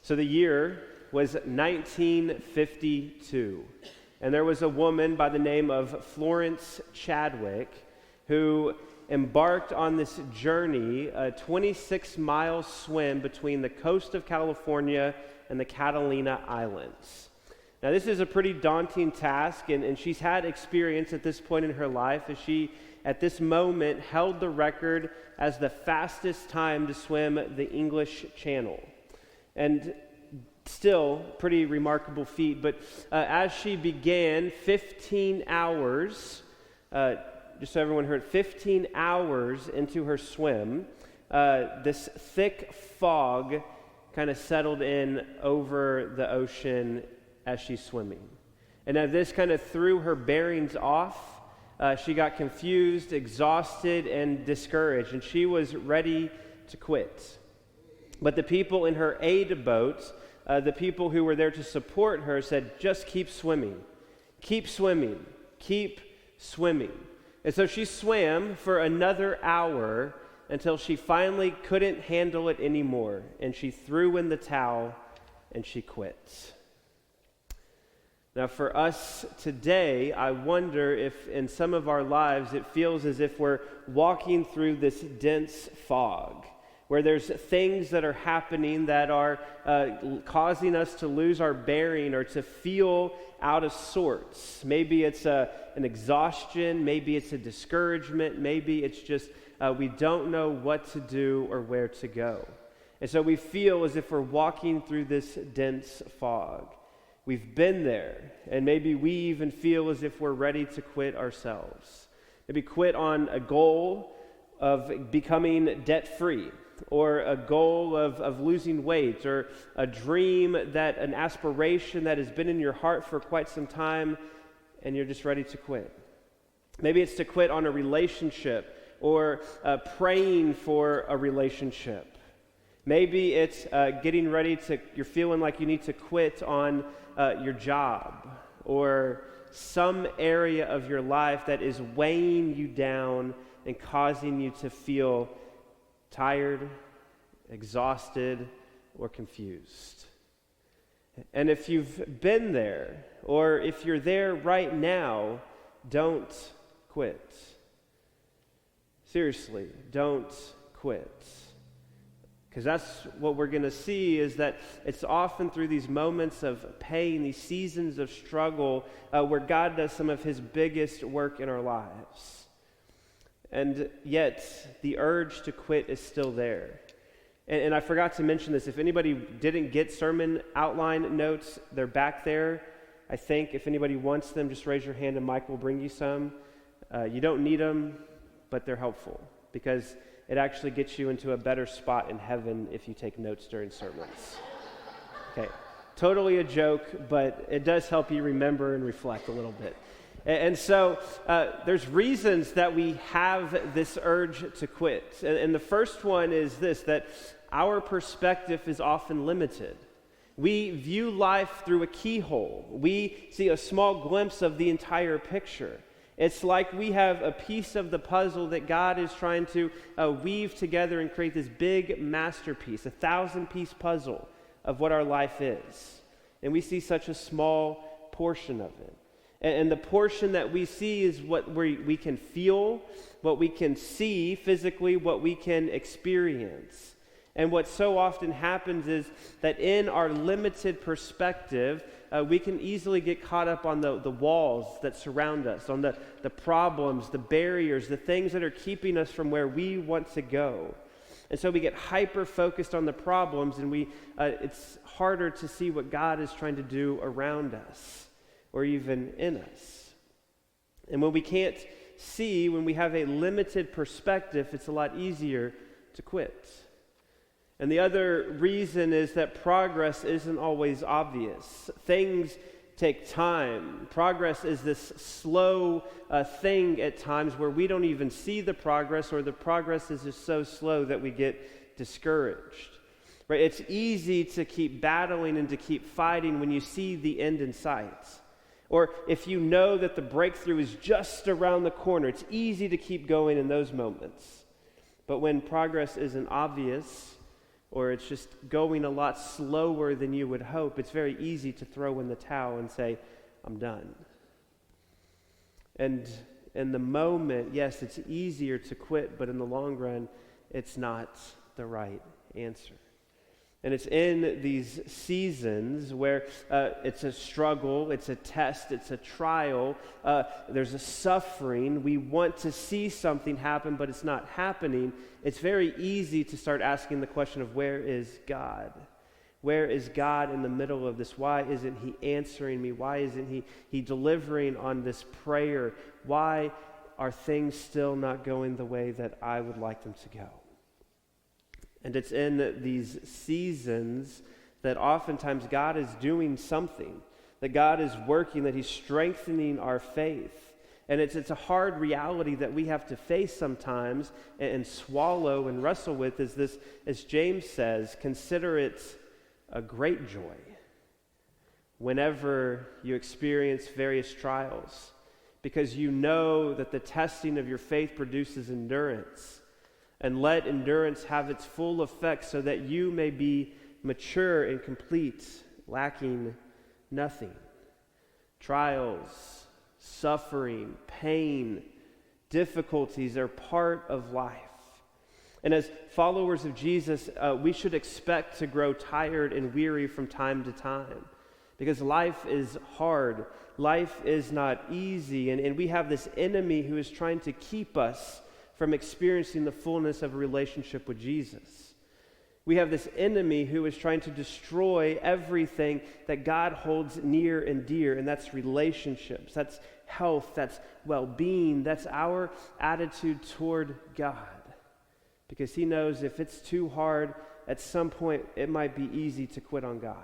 So the year was 1952, and there was a woman by the name of Florence Chadwick who embarked on this journey, a 26-mile swim between the coast of California and the Catalina Islands. Now, this is a pretty daunting task, and she's had experience at this point in her life as she, at this moment, held the record as the fastest time to swim the English Channel. And still, pretty remarkable feat. But as she began 15 hours, just so everyone heard, 15 hours into her swim, this thick fog kind of settled in over the ocean as she's swimming. And as this kind of threw her bearings off, she got confused, exhausted, and discouraged, and she was ready to quit. But the people in her aid boat, the people who were there to support her, said, just keep swimming, keep swimming, keep swimming. And so she swam for another hour until she finally couldn't handle it anymore, and she threw in the towel and she quit. Now, for us today, I wonder if in some of our lives it feels as if we're walking through this dense fog, where there's things that are happening that are causing us to lose our bearing or to feel out of sorts. Maybe it's an exhaustion, maybe it's a discouragement, maybe it's just we don't know what to do or where to go. And so we feel as if we're walking through this dense fog. We've been there, and maybe we even feel as if we're ready to quit ourselves. Maybe quit on a goal of becoming debt-free, or a goal of losing weight, or a dream, that an aspiration that has been in your heart for quite some time, and you're just ready to quit. Maybe it's to quit on a relationship, or praying for a relationship. Maybe it's getting ready to, you're feeling like you need to quit on your job, or some area of your life that is weighing you down and causing you to feel tired, exhausted, or confused. And if you've been there, or if you're there right now, don't quit. Seriously, don't quit. Because that's what we're going to see, is that it's often through these moments of pain, these seasons of struggle, where God does some of his biggest work in our lives. And yet, the urge to quit is still there. And I forgot to mention this. If anybody didn't get sermon outline notes, they're back there. I think if anybody wants them, just raise your hand and Mike will bring you some. You don't need them, but they're helpful, because it actually gets you into a better spot in heaven if you take notes during sermons. Okay, totally a joke, but it does help you remember and reflect a little bit. And so there's reasons that we have this urge to quit. And the first one is this, that our perspective is often limited. We view life through a keyhole. We see a small glimpse of the entire picture. It's like we have a piece of the puzzle that God is trying to weave together and create this big masterpiece, a 1,000-piece puzzle of what our life is. And we see such a small portion of it. And the portion that we see is what we can feel, what we can see physically, what we can experience. And what so often happens is that in our limited perspective, we can easily get caught up on the walls that surround us, on the problems, the barriers, the things that are keeping us from where we want to go. And so we get hyper-focused on the problems, and it's harder to see what God is trying to do around us, or even in us. And when we can't see, when we have a limited perspective, it's a lot easier to quit. And the other reason is that progress isn't always obvious. Things take time. Progress is this slow thing at times where we don't even see the progress, or the progress is just so slow that we get discouraged. Right? It's easy to keep battling and to keep fighting when you see the end in sight. Or if you know that the breakthrough is just around the corner, it's easy to keep going in those moments. But when progress isn't obvious, or it's just going a lot slower than you would hope, it's very easy to throw in the towel and say, I'm done. And in the moment, yes, it's easier to quit, but in the long run, it's not the right answer. And it's in these seasons where it's a struggle, it's a test, it's a trial, there's a suffering. We want to see something happen, but it's not happening. It's very easy to start asking the question of, where is God? Where is God in the middle of this? Why isn't he answering me? Why isn't he delivering on this prayer? Why are things still not going the way that I would like them to go? And it's in these seasons that oftentimes God is doing something, that God is working, that he's strengthening our faith. And it's a hard reality that we have to face sometimes and swallow and wrestle with, is this, as James says, consider it a great joy whenever you experience various trials, because you know that the testing of your faith produces endurance. And let endurance have its full effect so that you may be mature and complete, lacking nothing. Trials, suffering, pain, difficulties are part of life. And as followers of Jesus, we should expect to grow tired and weary from time to time, because life is hard. Life is not easy, and we have this enemy who is trying to keep us from experiencing the fullness of a relationship with Jesus. We have this enemy who is trying to destroy everything that God holds near and dear, and that's relationships, that's health, that's well-being, that's our attitude toward God. Because he knows if it's too hard, at some point it might be easy to quit on God.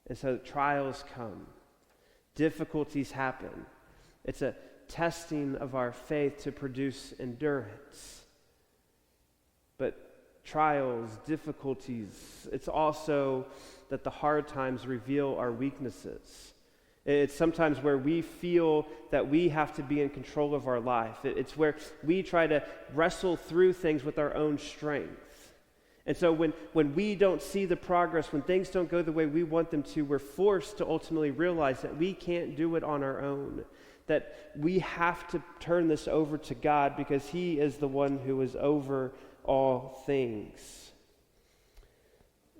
And so trials come, difficulties happen. It's a testing of our faith to produce endurance. But trials, difficulties, it's also that the hard times reveal our weaknesses. It's sometimes where we feel that we have to be in control of our life. It's where we try to wrestle through things with our own strength. And so when we don't see the progress, when things don't go the way we want them to, we're forced to ultimately realize that we can't do it on our own, that we have to turn this over to God because he is the one who is over all things.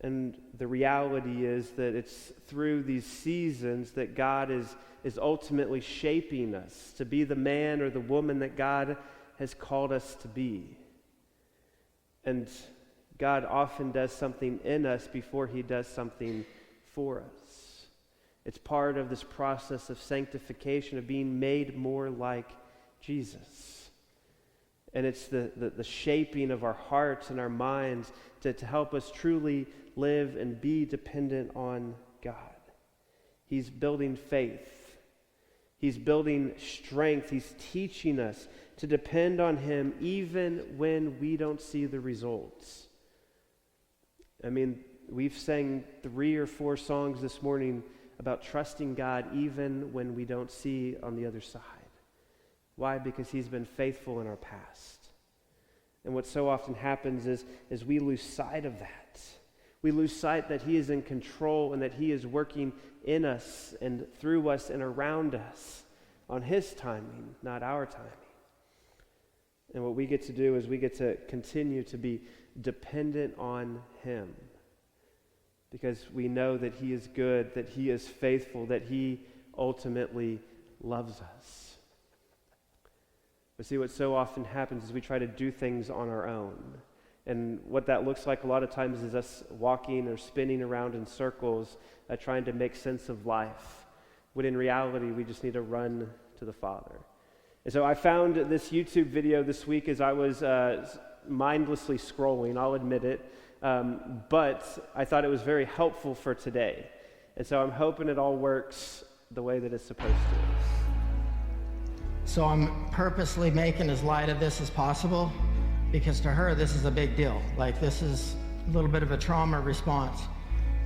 And the reality is that it's through these seasons that God is ultimately shaping us to be the man or the woman that God has called us to be. And God often does something in us before he does something for us. It's part of this process of sanctification, of being made more like Jesus. And it's the shaping of our hearts and our minds to help us truly live and be dependent on God. He's building faith. He's building strength. He's teaching us to depend on him even when we don't see the results. I mean, we've sang 3 or 4 songs this morning about trusting God even when we don't see on the other side. Why? Because he's been faithful in our past. And what so often happens is we lose sight of that. We lose sight that he is in control and that he is working in us and through us and around us on his timing, not our timing. And what we get to do is we get to continue to be dependent on him, because we know that he is good, that he is faithful, that he ultimately loves us. But see, what so often happens is we try to do things on our own. And what that looks like a lot of times is us walking or spinning around in circles, trying to make sense of life, when in reality we just need to run to the Father. And so I found this YouTube video this week as I was mindlessly scrolling, I'll admit it, but I thought it was very helpful for today. And so I'm hoping it all works the way that it's supposed to. So I'm purposely making as light of this as possible, because to her this is a big deal. Like, this is a little bit of a trauma response.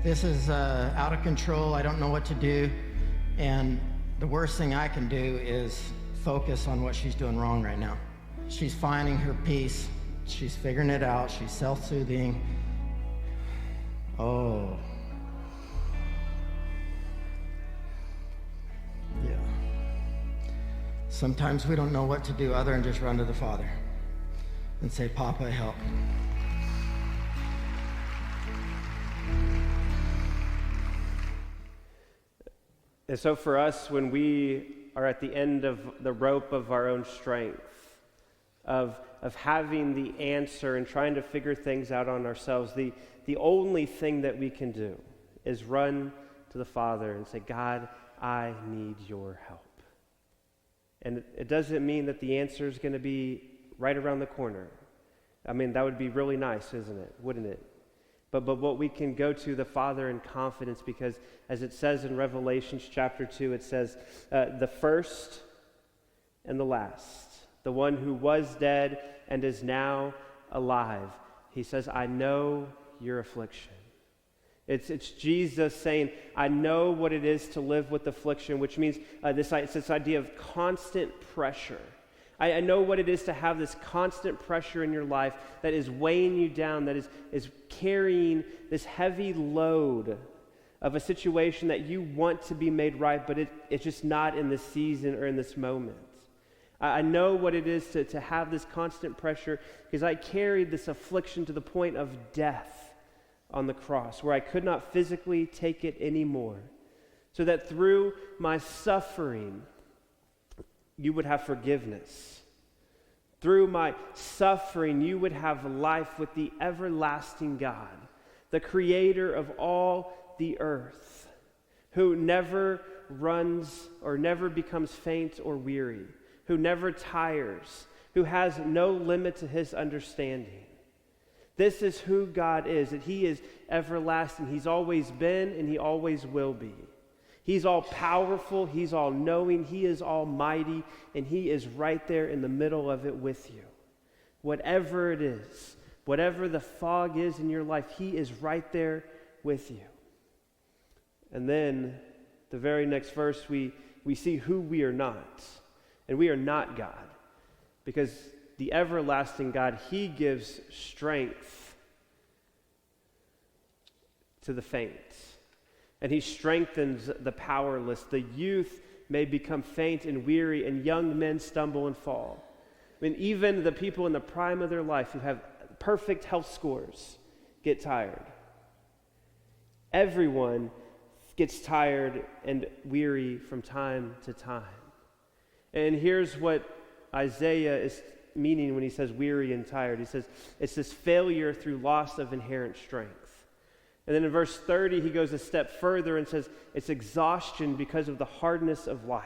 This is out of control. I don't know what to do, and the worst thing I can do is focus on what she's doing wrong right now. She's finding her peace. She's figuring it out. She's self-soothing. Sometimes we don't know what to do other than just run to the Father and say, Papa, help. And so for us, when we are at the end of the rope of our own strength, of having the answer and trying to figure things out on ourselves, the only thing that we can do is run to the Father and say, God, I need your help. And it doesn't mean that the answer is going to be right around the corner. I mean, that would be really nice, isn't it? Wouldn't it? But what we can go to the Father in confidence, because as it says in Revelation chapter 2, it says, the first and the last, the one who was dead and is now alive. He says, I know your affliction. It's Jesus saying, I know what it is to live with affliction, which means it's this idea of constant pressure. I know what it is to have this constant pressure in your life that is weighing you down, that is carrying this heavy load of a situation that you want to be made right, but it's just not in this season or in this moment. I know what it is to have this constant pressure because I carried this affliction to the point of death on the cross, where I could not physically take it anymore, so that through my suffering, you would have forgiveness. Through my suffering, you would have life with the everlasting God, the creator of all the earth, who never runs or never becomes faint or weary, who never tires, who has no limit to his understanding. This is who God is, that he is everlasting. He's always been and he always will be. He's all powerful, he's all knowing, he is almighty, and he is right there in the middle of it with you. Whatever it is, whatever the fog is in your life, he is right there with you. And then the very next verse, we see who we are not. And we are not God, because the everlasting God, he gives strength to the faint. And he strengthens the powerless. The youth may become faint and weary, and young men stumble and fall. I mean, even the people in the prime of their life who have perfect health scores get tired. Everyone gets tired and weary from time to time. And here's what Isaiah is meaning when he says weary and tired. He says it's this failure through loss of inherent strength. And then in verse 30, he goes a step further and says it's exhaustion because of the hardness of life.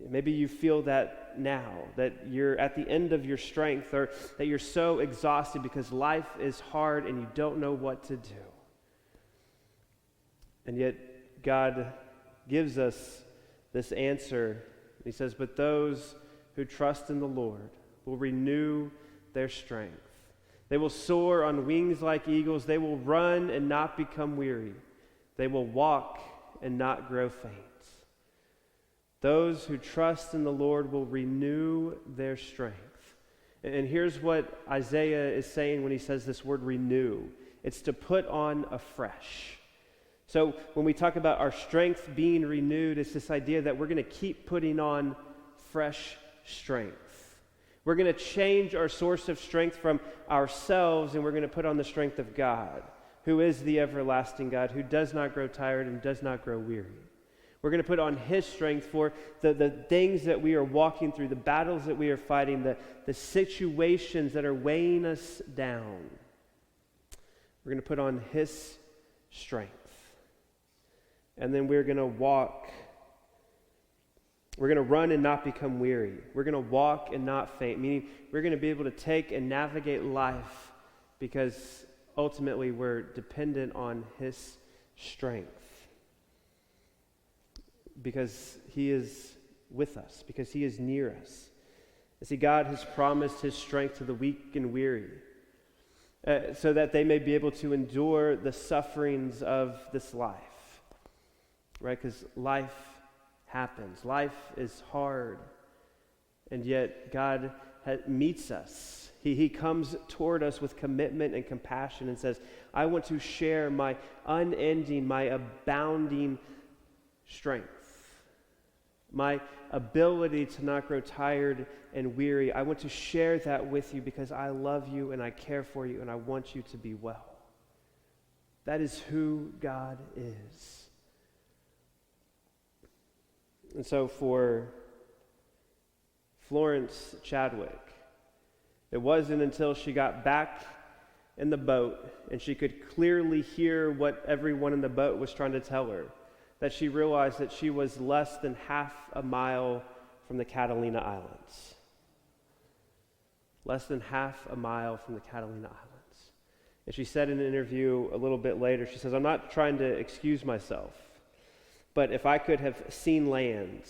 Maybe you feel that now, that you're at the end of your strength, or that you're so exhausted because life is hard and you don't know what to do. And yet God gives us this answer. He says, but those who trust in the Lord will renew their strength. They will soar on wings like eagles. They will run and not become weary. They will walk and not grow faint. Those who trust in the Lord will renew their strength. And here's what Isaiah is saying when he says this word renew. It's to put on afresh. So when we talk about our strength being renewed, it's this idea that we're going to keep putting on fresh strength. We're going to change our source of strength from ourselves, and we're going to put on the strength of God, who is the everlasting God, who does not grow tired and does not grow weary. We're going to put on his strength for the things that we are walking through, the battles that we are fighting, the situations that are weighing us down. We're going to put on his strength. And then we're going to walk. We're going to run and not become weary. We're going to walk and not faint, meaning we're going to be able to take and navigate life because ultimately we're dependent on his strength. Because he is with us, because he is near us. You see, God has promised his strength to the weak and weary so that they may be able to endure the sufferings of this life. Right? Because life happens. Life is hard. And yet God meets us. He comes toward us with commitment and compassion and says, I want to share my unending, my abounding strength. my ability to not grow tired and weary. I want to share that with you because I love you and I care for you and I want you to be well. That is who God is. And so for Florence Chadwick, it wasn't until she got back in the boat and she could clearly hear what everyone in the boat was trying to tell her that she realized that she was less than half a mile from the Catalina Islands. Less than half a mile from the Catalina Islands. And she said in an interview a little bit later, she says, "I'm not trying to excuse myself, but if I could have seen land,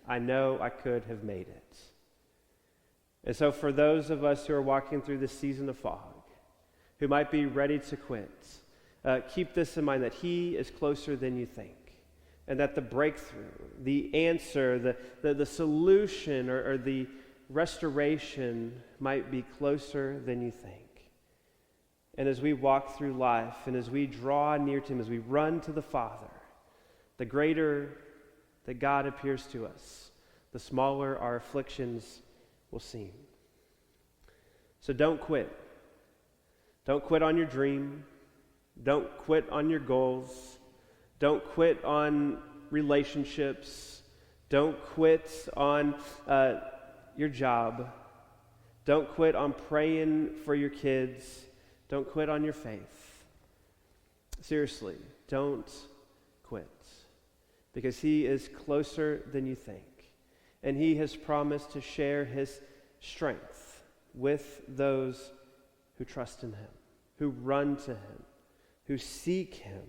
I know I could have made it." And so for those of us who are walking through this season of fog, who might be ready to quit, keep this in mind, that He is closer than you think. And that the breakthrough, the answer, the solution or the restoration might be closer than you think. And as we walk through life and as we draw near to Him, as we run to the Father, the greater that God appears to us, the smaller our afflictions will seem. So don't quit. Don't quit on your dream. Don't quit on your goals. Don't quit on relationships. Don't quit on your job. Don't quit on praying for your kids. Don't quit on your faith. Seriously, don't quit. Because He is closer than you think. And He has promised to share His strength with those who trust in Him, who run to Him, who seek Him.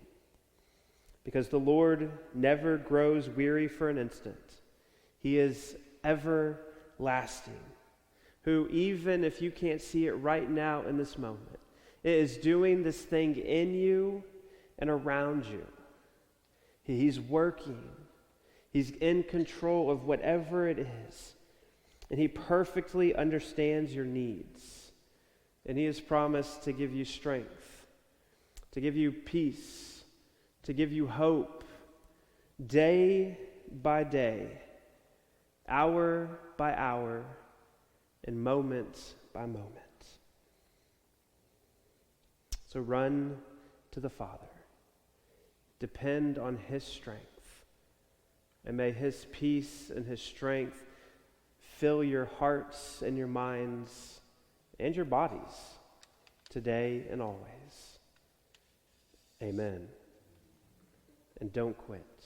Because the Lord never grows weary for an instant. He is everlasting, who even if you can't see it right now in this moment, is doing this thing in you and around you. He's working. He's in control of whatever it is. And He perfectly understands your needs. And He has promised to give you strength, to give you peace, to give you hope, day by day, hour by hour, and moment by moment. So run to the Father. Depend on His strength. And may His peace and His strength fill your hearts and your minds and your bodies today and always. Amen. And don't quit.